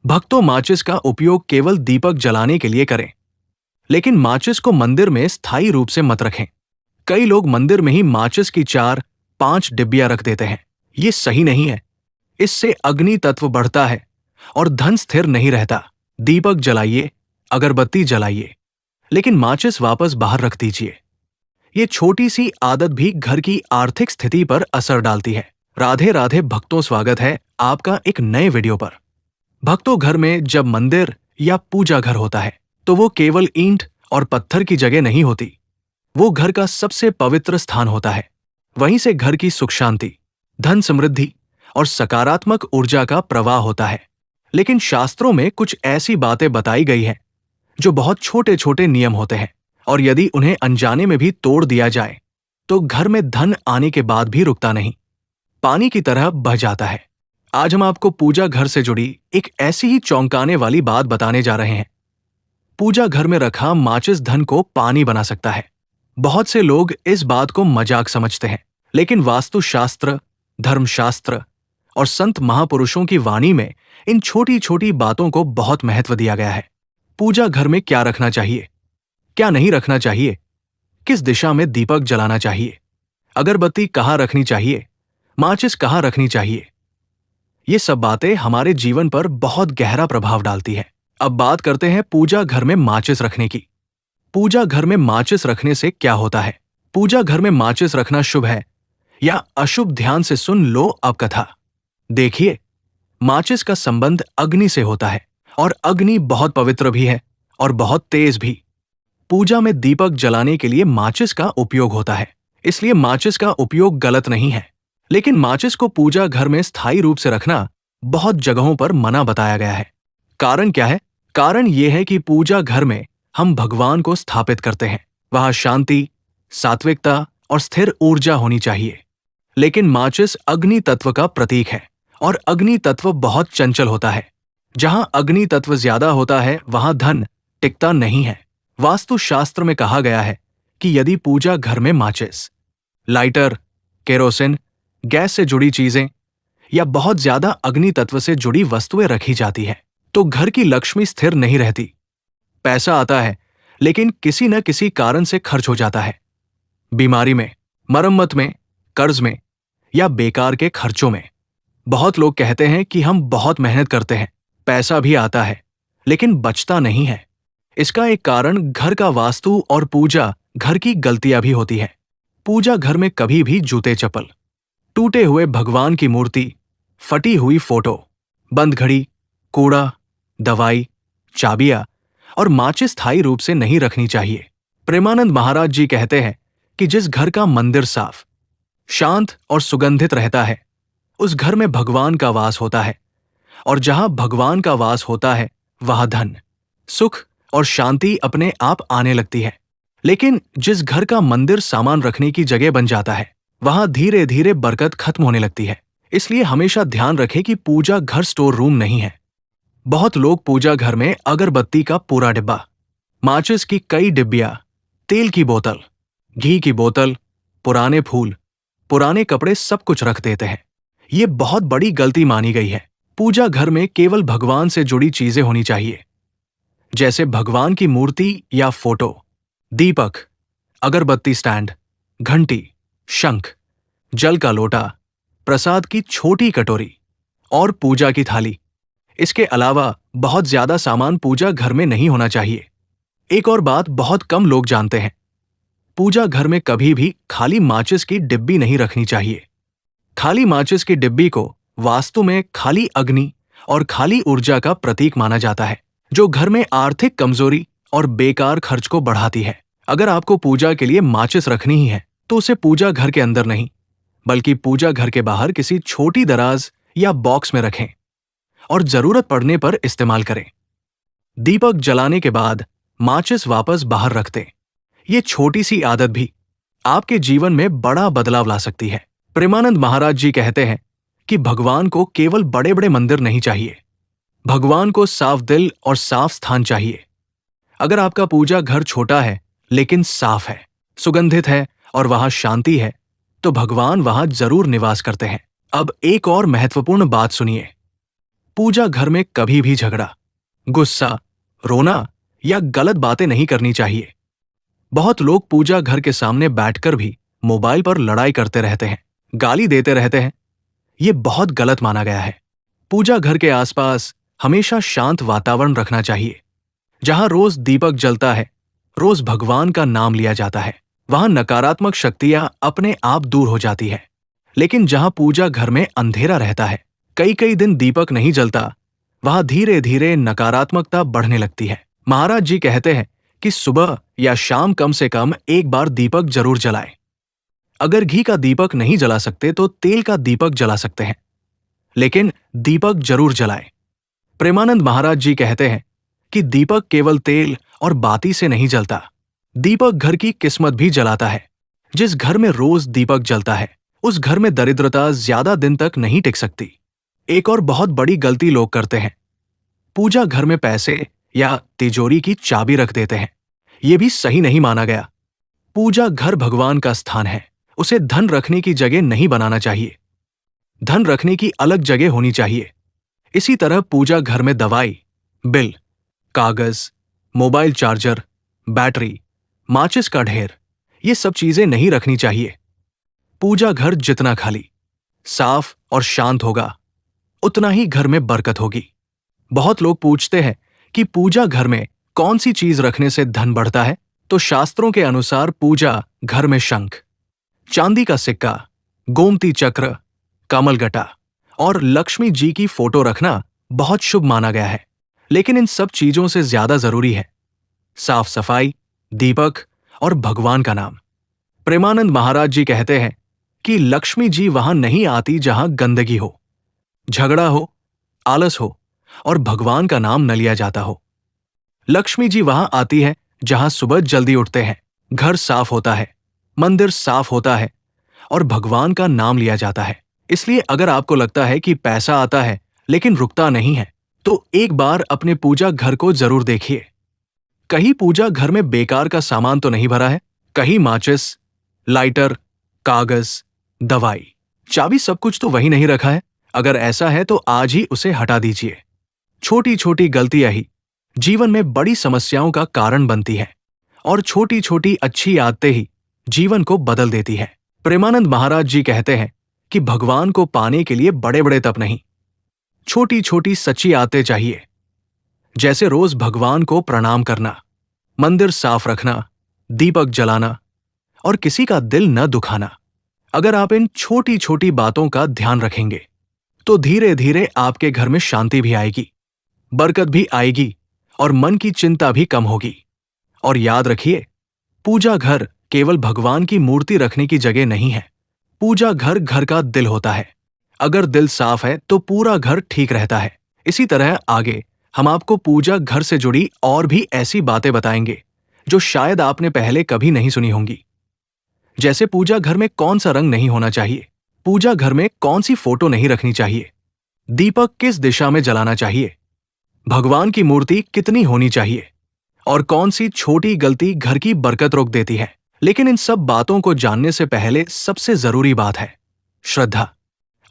भक्तों माचिस का उपयोग केवल दीपक जलाने के लिए करें, लेकिन माचिस को मंदिर में स्थायी रूप से मत रखें। कई लोग मंदिर में ही माचिस की 4-5 डिब्बियां रख देते हैं। ये सही नहीं है। इससे अग्नि तत्व बढ़ता है और धन स्थिर नहीं रहता। दीपक जलाइए, अगरबत्ती जलाइए, लेकिन माचिस वापस बाहर रख दीजिए। ये छोटी सी आदत भी घर की आर्थिक स्थिति पर असर डालती है। राधे राधे भक्तों, स्वागत है आपका एक नए वीडियो पर। भक्तों, घर में जब मंदिर या पूजा घर होता है तो वो केवल ईंट और पत्थर की जगह नहीं होती। वो घर का सबसे पवित्र स्थान होता है। वहीं से घर की सुख शांति, धन समृद्धि और सकारात्मक ऊर्जा का प्रवाह होता है। लेकिन शास्त्रों में कुछ ऐसी बातें बताई गई हैं जो बहुत छोटे छोटे नियम होते हैं, और यदि उन्हें अनजाने में भी तोड़ दिया जाए तो घर में धन आने के बाद भी रुकता नहीं, पानी की तरह बह जाता है। आज हम आपको पूजा घर से जुड़ी एक ऐसी ही चौंकाने वाली बात बताने जा रहे हैं। पूजा घर में रखा माचिस धन को पानी बना सकता है। बहुत से लोग इस बात को मजाक समझते हैं, लेकिन वास्तुशास्त्र, धर्मशास्त्र और संत महापुरुषों की वाणी में इन छोटी छोटी बातों को बहुत महत्व दिया गया है। पूजा घर में क्या रखना चाहिए, क्या नहीं रखना चाहिए, किस दिशा में दीपक जलाना चाहिए, अगरबत्ती कहाँ रखनी चाहिए, माचिस कहाँ रखनी चाहिए, ये सब बातें हमारे जीवन पर बहुत गहरा प्रभाव डालती है। अब बात करते हैं पूजा घर में माचिस रखने की। पूजा घर में माचिस रखने से क्या होता है? पूजा घर में माचिस रखना शुभ है या अशुभ? ध्यान से सुन लो अब कथा। देखिए, माचिस का संबंध अग्नि से होता है, और अग्नि बहुत पवित्र भी है और बहुत तेज भी। पूजा में दीपक जलाने के लिए माचिस का उपयोग होता है, इसलिए माचिस का उपयोग गलत नहीं है। लेकिन माचिस को पूजा घर में स्थायी रूप से रखना बहुत जगहों पर मना बताया गया है। कारण क्या है? कारण यह है कि पूजा घर में हम भगवान को स्थापित करते हैं। वहां शांति, सात्विकता और स्थिर ऊर्जा होनी चाहिए। लेकिन माचिस अग्नि तत्व का प्रतीक है, और अग्नि तत्व बहुत चंचल होता है। जहां अग्नि तत्व ज्यादा होता है वहां धन टिकता नहीं है। वास्तुशास्त्र में कहा गया है कि यदि पूजा घर में माचिस, लाइटर, केरोसिन, गैस से जुड़ी चीजें या बहुत ज्यादा अग्नि तत्व से जुड़ी वस्तुएं रखी जाती है तो घर की लक्ष्मी स्थिर नहीं रहती। पैसा आता है, लेकिन किसी न किसी कारण से खर्च हो जाता है। बीमारी में, मरम्मत में, कर्ज में या बेकार के खर्चों में। बहुत लोग कहते हैं कि हम बहुत मेहनत करते हैं, पैसा भी आता है, लेकिन बचता नहीं है। इसका एक कारण घर का वास्तु और पूजा घर की गलतियां भी होती है। पूजा घर में कभी भी जूते चप्पल, टूटे हुए भगवान की मूर्ति, फटी हुई फोटो, बंद घड़ी, कूड़ा, दवाई, चाबियां और माचिस स्थायी रूप से नहीं रखनी चाहिए। प्रेमानंद महाराज जी कहते हैं कि जिस घर का मंदिर साफ, शांत और सुगंधित रहता है उस घर में भगवान का वास होता है, और जहां भगवान का वास होता है वहां धन, सुख और शांति अपने आप आने लगती है। लेकिन जिस घर का मंदिर सामान रखने की जगह बन जाता है वहां धीरे धीरे बरकत खत्म होने लगती है। इसलिए हमेशा ध्यान रखें कि पूजा घर स्टोर रूम नहीं है। बहुत लोग पूजा घर में अगरबत्ती का पूरा डिब्बा, माचिस की कई डिब्बियां, तेल की बोतल, घी की बोतल, पुराने फूल, पुराने कपड़े सब कुछ रख देते हैं। ये बहुत बड़ी गलती मानी गई है। पूजा घर में केवल भगवान से जुड़ी चीजें होनी चाहिए, जैसे भगवान की मूर्ति या फोटो, दीपक, अगरबत्ती स्टैंड, घंटी, शंख, जल का लोटा, प्रसाद की छोटी कटोरी और पूजा की थाली। इसके अलावा बहुत ज्यादा सामान पूजा घर में नहीं होना चाहिए। एक और बात बहुत कम लोग जानते हैं, पूजा घर में कभी भी खाली माचिस की डिब्बी नहीं रखनी चाहिए। खाली माचिस की डिब्बी को वास्तु में खाली अग्नि और खाली ऊर्जा का प्रतीक माना जाता है, जो घर में आर्थिक कमजोरी और बेकार खर्च को बढ़ाती है। अगर आपको पूजा के लिए माचिस रखनी ही है तो उसे पूजा घर के अंदर नहीं, बल्कि पूजा घर के बाहर किसी छोटी दराज या बॉक्स में रखें और जरूरत पड़ने पर इस्तेमाल करें। दीपक जलाने के बाद माचिस वापस बाहर रख दें। ये छोटी सी आदत भी आपके जीवन में बड़ा बदलाव ला सकती है। प्रेमानंद महाराज जी कहते हैं कि भगवान को केवल बड़े बड़े मंदिर नहीं चाहिए, भगवान को साफ दिल और साफ स्थान चाहिए। अगर आपका पूजा घर छोटा है लेकिन साफ है, सुगंधित है और वहां शांति है, तो भगवान वहां जरूर निवास करते हैं। अब एक और महत्वपूर्ण बात सुनिए। पूजा घर में कभी भी झगड़ा, गुस्सा, रोना या गलत बातें नहीं करनी चाहिए। बहुत लोग पूजा घर के सामने बैठकर भी मोबाइल पर लड़ाई करते रहते हैं, गाली देते रहते हैं। ये बहुत गलत माना गया है। पूजा घर के आसपास हमेशा शांत वातावरण रखना चाहिए। जहां रोज दीपक जलता है, रोज भगवान का नाम लिया जाता है, वहां नकारात्मक शक्तियां अपने आप दूर हो जाती है। लेकिन जहां पूजा घर में अंधेरा रहता है, कई कई दिन दीपक नहीं जलता, वहां धीरे धीरे नकारात्मकता बढ़ने लगती है। महाराज जी कहते हैं कि सुबह या शाम कम से कम एक बार दीपक जरूर जलाएं। अगर घी का दीपक नहीं जला सकते तो तेल का दीपक जला सकते हैं, लेकिन दीपक जरूर जलाएं। प्रेमानंद महाराज जी कहते हैं कि दीपक केवल तेल और बाती से नहीं जलता, दीपक घर की किस्मत भी जलाता है। जिस घर में रोज दीपक जलता है, उस घर में दरिद्रता ज्यादा दिन तक नहीं टिक सकती। एक और बहुत बड़ी गलती लोग करते हैं, पूजा घर में पैसे या तिजोरी की चाबी रख देते हैं। यह भी सही नहीं माना गया। पूजा घर भगवान का स्थान है, उसे धन रखने की जगह नहीं बनाना चाहिए। धन रखने की अलग जगह होनी चाहिए। इसी तरह पूजा घर में दवाई, बिल, कागज, मोबाइल चार्जर, बैटरी, माचिस का ढेर, ये सब चीजें नहीं रखनी चाहिए। पूजा घर जितना खाली, साफ और शांत होगा, उतना ही घर में बरकत होगी। बहुत लोग पूछते हैं कि पूजा घर में कौन सी चीज रखने से धन बढ़ता है, तो शास्त्रों के अनुसार पूजा घर में शंख, चांदी का सिक्का, गोमती चक्र, कमलगटा और लक्ष्मी जी की फोटो रखना बहुत शुभ माना गया है। लेकिन इन सब चीजों से ज्यादा जरूरी है साफ सफाई, दीपक और भगवान का नाम। प्रेमानंद महाराज जी कहते हैं कि लक्ष्मी जी वहां नहीं आती जहां गंदगी हो, झगड़ा हो, आलस हो और भगवान का नाम न लिया जाता हो। लक्ष्मी जी वहां आती है जहां सुबह जल्दी उठते हैं, घर साफ होता है, मंदिर साफ होता है और भगवान का नाम लिया जाता है। इसलिए अगर आपको लगता है कि पैसा आता है लेकिन रुकता नहीं है, तो एक बार अपने पूजा घर को जरूर देखिए। कहीं पूजा घर में बेकार का सामान तो नहीं भरा है? कहीं माचिस, लाइटर, कागज, दवाई, चाबी, सब कुछ तो वही नहीं रखा है? अगर ऐसा है तो आज ही उसे हटा दीजिए। छोटी छोटी गलतियां ही जीवन में बड़ी समस्याओं का कारण बनती है और छोटी छोटी अच्छी आदतें ही जीवन को बदल देती है। प्रेमानंद महाराज जी कहते हैं कि भगवान को पाने के लिए बड़े बड़े तप नहीं, छोटी छोटी सच्ची आदतें चाहिए। जैसे रोज भगवान को प्रणाम करना, मंदिर साफ रखना, दीपक जलाना और किसी का दिल न दुखाना। अगर आप इन छोटी छोटी बातों का ध्यान रखेंगे तो धीरे धीरे आपके घर में शांति भी आएगी, बरकत भी आएगी और मन की चिंता भी कम होगी। और याद रखिए, पूजा घर केवल भगवान की मूर्ति रखने की जगह नहीं है। पूजा घर घर का दिल होता है। अगर दिल साफ है तो पूरा घर ठीक रहता है। इसी तरह आगे हम आपको पूजा घर से जुड़ी और भी ऐसी बातें बताएंगे जो शायद आपने पहले कभी नहीं सुनी होंगी। जैसे पूजा घर में कौन सा रंग नहीं होना चाहिए, पूजा घर में कौन सी फोटो नहीं रखनी चाहिए, दीपक किस दिशा में जलाना चाहिए, भगवान की मूर्ति कितनी होनी चाहिए और कौन सी छोटी गलती घर की बरकत रोक देती है। लेकिन इन सब बातों को जानने से पहले सबसे जरूरी बात है श्रद्धा।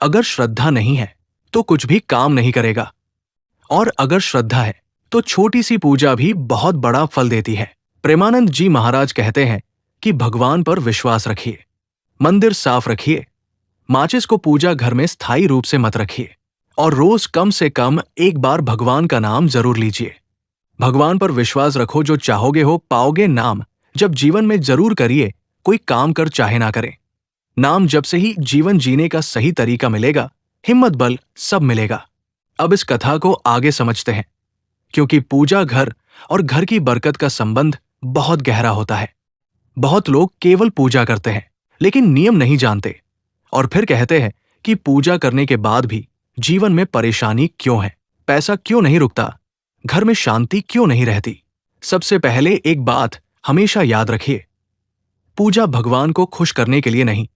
अगर श्रद्धा नहीं है तो कुछ भी काम नहीं करेगा, और अगर श्रद्धा है तो छोटी सी पूजा भी बहुत बड़ा फल देती है। प्रेमानंद जी महाराज कहते हैं कि भगवान पर विश्वास रखिए, मंदिर साफ रखिए, माचिस को पूजा घर में स्थायी रूप से मत रखिए और रोज कम से कम एक बार भगवान का नाम जरूर लीजिए। भगवान पर विश्वास रखो, जो चाहोगे हो पाओगे नाम जब जीवन में जरूर करिए, कोई काम कर चाहे ना करें। नाम जब से ही जीवन जीने का सही तरीका मिलेगा, हिम्मत बल सब मिलेगा। अब इस कथा को आगे समझते हैं, क्योंकि पूजा घर और घर की बरकत का संबंध बहुत गहरा होता है। बहुत लोग केवल पूजा करते हैं लेकिन नियम नहीं जानते और फिर कहते हैं कि पूजा करने के बाद भी जीवन में परेशानी क्यों है, पैसा क्यों नहीं रुकता, घर में शांति क्यों नहीं रहती। सबसे पहले एक बात हमेशा याद रखिए, पूजा भगवान को खुश करने के लिए नहीं,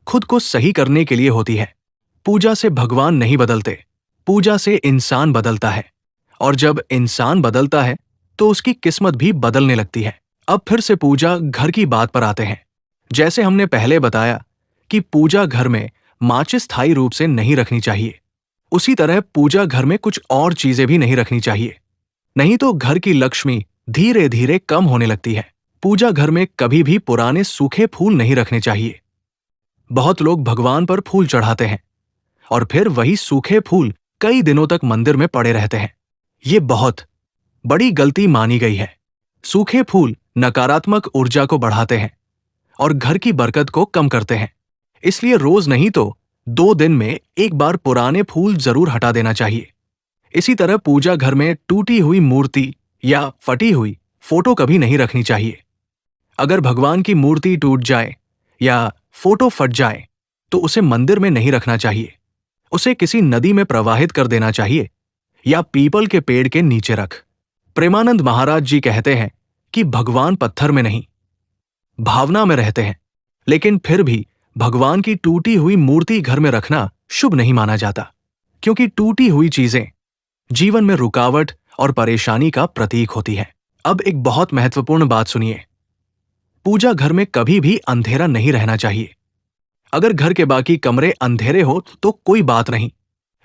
खुद को सही करने के लिए होती है। पूजा से भगवान नहीं बदलते, पूजा से इंसान बदलता है, और जब इंसान बदलता है तो उसकी किस्मत भी बदलने लगती है। अब फिर से पूजा घर की बात पर आते हैं। जैसे हमने पहले बताया कि पूजा घर में माचिस स्थायी रूप से नहीं रखनी चाहिए, उसी तरह पूजा घर में कुछ और चीजें भी नहीं रखनी चाहिए, नहीं तो घर की लक्ष्मी धीरे धीरे कम होने लगती है। पूजा घर में कभी भी पुराने सूखे फूल नहीं रखने चाहिए। बहुत लोग भगवान पर फूल चढ़ाते हैं और फिर वही सूखे फूल कई दिनों तक मंदिर में पड़े रहते हैं। ये बहुत बड़ी गलती मानी गई है। सूखे फूल नकारात्मक ऊर्जा को बढ़ाते हैं और घर की बरकत को कम करते हैं। इसलिए रोज नहीं तो 2 दिन में एक बार पुराने फूल जरूर हटा देना चाहिए। इसी तरह पूजा घर में टूटी हुई मूर्ति या फटी हुई फोटो कभी नहीं रखनी चाहिए। अगर भगवान की मूर्ति टूट जाए या फोटो फट जाए तो उसे मंदिर में नहीं रखना चाहिए। उसे किसी नदी में प्रवाहित कर देना चाहिए या पीपल के पेड़ के नीचे रख। प्रेमानंद महाराज जी कहते हैं कि भगवान पत्थर में नहीं, भावना में रहते हैं, लेकिन फिर भी भगवान की टूटी हुई मूर्ति घर में रखना शुभ नहीं माना जाता, क्योंकि टूटी हुई चीजें जीवन में रुकावट और परेशानी का प्रतीक होती है। अब एक बहुत महत्वपूर्ण बात सुनिए। पूजा घर में कभी भी अंधेरा नहीं रहना चाहिए। अगर घर के बाकी कमरे अंधेरे हो तो कोई बात नहीं,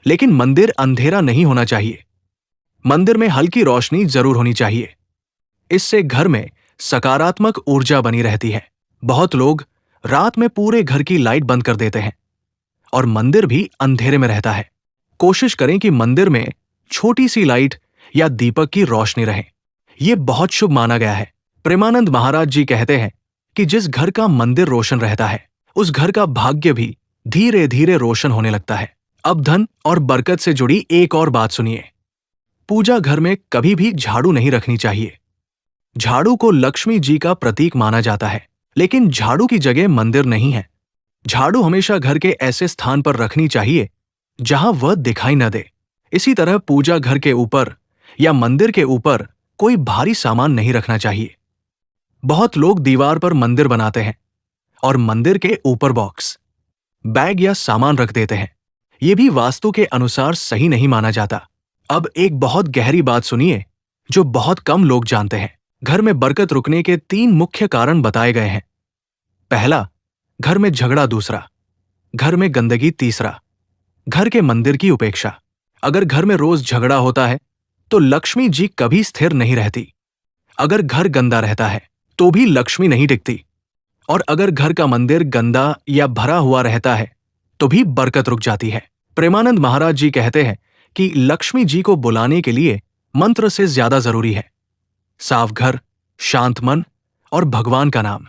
लेकिन मंदिर अंधेरा नहीं होना चाहिए। मंदिर में हल्की रोशनी जरूर होनी चाहिए। इससे घर में सकारात्मक ऊर्जा बनी रहती है। बहुत लोग रात में पूरे घर की लाइट बंद कर देते हैं और मंदिर भी अंधेरे में रहता है। कोशिश करें कि मंदिर में छोटी सी लाइट या दीपक की रोशनी रहे। यह बहुत शुभ माना गया है। प्रेमानंद महाराज जी कहते हैं कि जिस घर का मंदिर रोशन रहता है उस घर का भाग्य भी धीरे धीरे रोशन होने लगता है। अब धन और बरकत से जुड़ी एक और बात सुनिए। पूजा घर में कभी भी झाड़ू नहीं रखनी चाहिए। झाड़ू को लक्ष्मी जी का प्रतीक माना जाता है, लेकिन झाड़ू की जगह मंदिर नहीं है। झाड़ू हमेशा घर के ऐसे स्थान पर रखनी चाहिए जहां वह दिखाई न दे। इसी तरह पूजा घर के ऊपर या मंदिर के ऊपर कोई भारी सामान नहीं रखना चाहिए। बहुत लोग दीवार पर मंदिर बनाते हैं और मंदिर के ऊपर बॉक्स, बैग या सामान रख देते हैं। यह भी वास्तु के अनुसार सही नहीं माना जाता। अब एक बहुत गहरी बात सुनिए जो बहुत कम लोग जानते हैं। घर में बरकत रुकने के 3 मुख्य कारण बताए गए हैं। पहला, घर में झगड़ा। दूसरा, घर में गंदगी। तीसरा, घर के मंदिर की उपेक्षा। अगर घर में रोज झगड़ा होता है तो लक्ष्मी जी कभी स्थिर नहीं रहती। अगर घर गंदा रहता है तो भी लक्ष्मी नहीं टिकती। और अगर घर का मंदिर गंदा या भरा हुआ रहता है तो भी बरकत रुक जाती है। प्रेमानंद महाराज जी कहते हैं कि लक्ष्मी जी को बुलाने के लिए मंत्र से ज्यादा जरूरी है साफ घर, शांत मन और भगवान का नाम।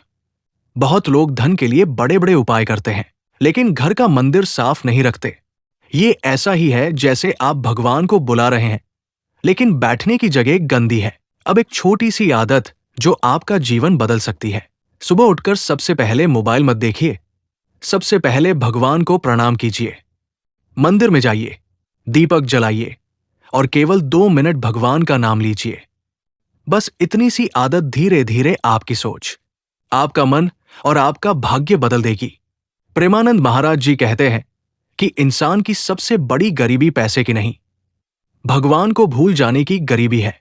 बहुत लोग धन के लिए बड़े बड़े उपाय करते हैं, लेकिन घर का मंदिर साफ नहीं रखते। ये ऐसा ही है जैसे आप भगवान को बुला रहे हैं, लेकिन बैठने की जगह गंदी है। अब एक छोटी सी आदत जो आपका जीवन बदल सकती है। सुबह उठकर सबसे पहले मोबाइल मत देखिए। सबसे पहले भगवान को प्रणाम कीजिए। मंदिर में जाइए, दीपक जलाइए और केवल 2 मिनट भगवान का नाम लीजिए। बस इतनी सी आदत धीरे धीरे आपकी सोच, आपका मन और आपका भाग्य बदल देगी। प्रेमानंद महाराज जी कहते हैं कि इंसान की सबसे बड़ी गरीबी पैसे की नहीं, भगवान को भूल जाने की गरीबी है।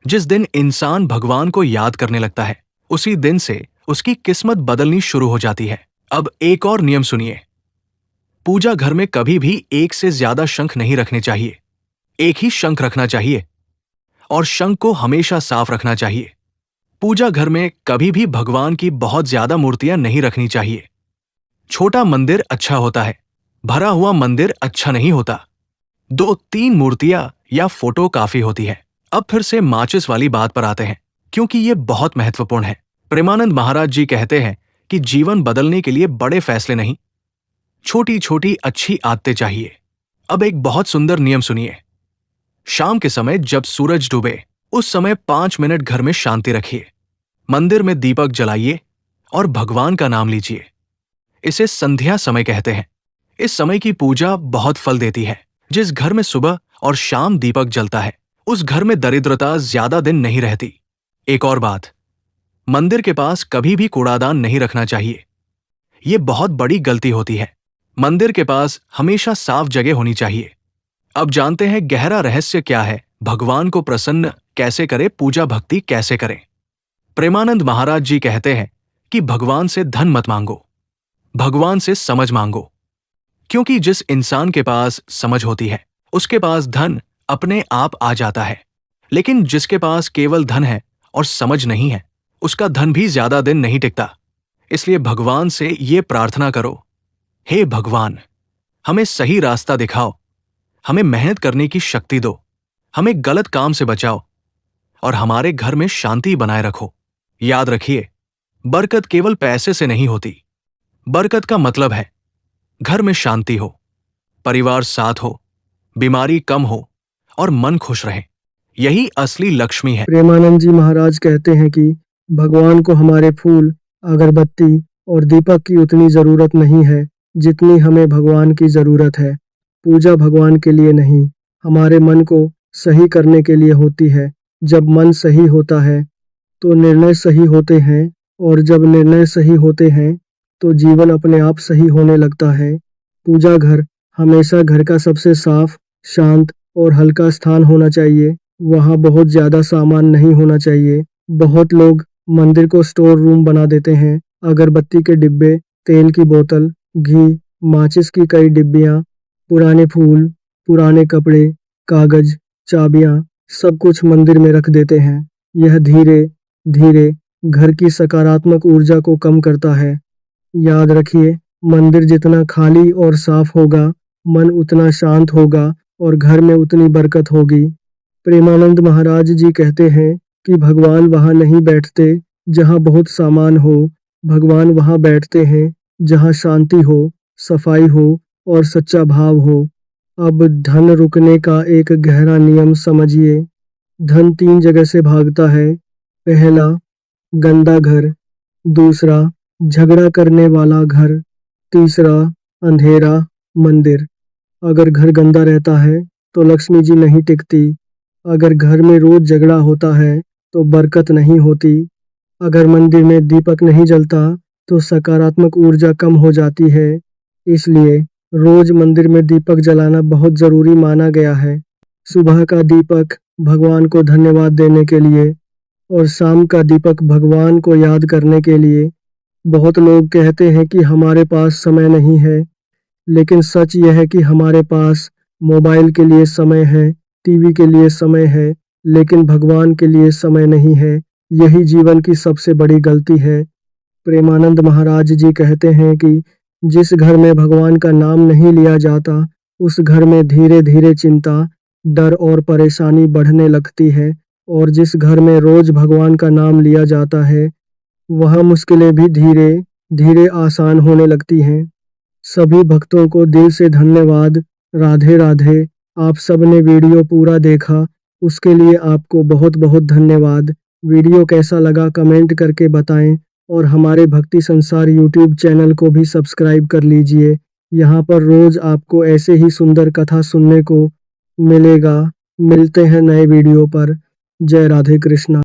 जिस दिन इंसान भगवान को याद करने लगता है उसी दिन से उसकी किस्मत बदलनी शुरू हो जाती है। अब एक और नियम सुनिए। पूजा घर में कभी भी एक से ज्यादा शंख नहीं रखने चाहिए। एक ही शंख रखना चाहिए और शंख को हमेशा साफ रखना चाहिए। पूजा घर में कभी भी भगवान की बहुत ज्यादा मूर्तियां नहीं रखनी चाहिए। छोटा मंदिर अच्छा होता है, भरा हुआ मंदिर अच्छा नहीं होता। 2-3 मूर्तियां या फोटो काफी होती है। अब फिर से माचिस वाली बात पर आते हैं, क्योंकि ये बहुत महत्वपूर्ण है। प्रेमानंद महाराज जी कहते हैं कि जीवन बदलने के लिए बड़े फैसले नहीं, छोटी छोटी अच्छी आदतें चाहिए। अब एक बहुत सुंदर नियम सुनिए। शाम के समय जब सूरज डूबे उस समय 5 मिनट घर में शांति रखिए। मंदिर में दीपक जलाइए और भगवान का नाम लीजिए। इसे संध्या समय कहते हैं। इस समय की पूजा बहुत फल देती है। जिस घर में सुबह और शाम दीपक जलता है उस घर में दरिद्रता ज्यादा दिन नहीं रहती। एक और बात, मंदिर के पास कभी भी कूड़ादान नहीं रखना चाहिए। यह बहुत बड़ी गलती होती है। मंदिर के पास हमेशा साफ जगह होनी चाहिए। अब जानते हैं गहरा रहस्य क्या है, भगवान को प्रसन्न कैसे करें, पूजा भक्ति कैसे करें। प्रेमानंद महाराज जी कहते हैं कि भगवान से धन मत मांगो, भगवान से समझ मांगो, क्योंकि जिस इंसान के पास समझ होती है उसके पास धन अपने आप आ जाता है। लेकिन जिसके पास केवल धन है और समझ नहीं है, उसका धन भी ज्यादा दिन नहीं टिकता। इसलिए भगवान से ये प्रार्थना करो, हे भगवान, हमें सही रास्ता दिखाओ, हमें मेहनत करने की शक्ति दो, हमें गलत काम से बचाओ और हमारे घर में शांति बनाए रखो। याद रखिए, बरकत केवल पैसे से नहीं होती। बरकत का मतलब है घर में शांति हो, परिवार साथ हो, बीमारी कम हो और मन खुश रहे। यही असली लक्ष्मी है। प्रेमानंद जी महाराज कहते हैं कि भगवान को हमारे फूल, अगरबत्ती और दीपक की उतनी जरूरत नहीं है जितनी हमें भगवान की जरूरत है। पूजा भगवान के लिए नहीं, हमारे मन को सही करने के लिए होती है। जब मन सही होता है तो निर्णय सही होते हैं, और जब निर्णय सही होते हैं तो जीवन अपने आप सही होने लगता है। पूजा घर हमेशा घर का सबसे साफ, शांत और हल्का स्थान होना चाहिए। वहाँ बहुत ज्यादा सामान नहीं होना चाहिए। बहुत लोग मंदिर को स्टोर रूम बना देते हैं। अगरबत्ती के डिब्बे, तेल की बोतल, घी, माचिस की कई डिब्बियाँ, पुराने फूल, पुराने कपड़े, कागज, चाबियाँ, सब कुछ मंदिर में रख देते हैं। यह धीरे धीरे घर की सकारात्मक ऊर्जा को कम करता है। याद रखिए, मंदिर जितना खाली और साफ होगा, मन उतना शांत होगा और घर में उतनी बरकत होगी। प्रेमानंद महाराज जी कहते हैं कि भगवान वहाँ नहीं बैठते जहाँ बहुत सामान हो, भगवान वहाँ बैठते हैं जहाँ शांति हो, सफाई हो और सच्चा भाव हो। अब धन रुकने का एक गहरा नियम समझिए। धन 3 जगह से भागता है। पहला, गंदा घर। दूसरा, झगड़ा करने वाला घर। तीसरा, अंधेरा मंदिर। अगर घर गंदा रहता है तो लक्ष्मी जी नहीं टिकती। अगर घर में रोज झगड़ा होता है तो बरकत नहीं होती। अगर मंदिर में दीपक नहीं जलता तो सकारात्मक ऊर्जा कम हो जाती है। इसलिए रोज मंदिर में दीपक जलाना बहुत जरूरी माना गया है। सुबह का दीपक भगवान को धन्यवाद देने के लिए और शाम का दीपक भगवान को याद करने के लिए। बहुत लोग कहते हैं कि हमारे पास समय नहीं है, लेकिन सच यह है कि हमारे पास मोबाइल के लिए समय है, टीवी के लिए समय है, लेकिन भगवान के लिए समय नहीं है। यही जीवन की सबसे बड़ी गलती है। प्रेमानंद महाराज जी कहते हैं कि जिस घर में भगवान का नाम नहीं लिया जाता, उस घर में धीरे धीरे चिंता, डर और परेशानी बढ़ने लगती है, और जिस घर में रोज भगवान का नाम लिया जाता है, वहाँ मुश्किलें भी धीरे धीरे आसान होने लगती हैं। सभी भक्तों को दिल से धन्यवाद। राधे राधे। आप सबने वीडियो पूरा देखा, उसके लिए आपको बहुत बहुत धन्यवाद। वीडियो कैसा लगा कमेंट करके बताएं, और हमारे भक्ति संसार यूट्यूब चैनल को भी सब्सक्राइब कर लीजिए। यहाँ पर रोज आपको ऐसे ही सुंदर कथा सुनने को मिलेगा। मिलते हैं नए वीडियो पर। जय राधे कृष्णा।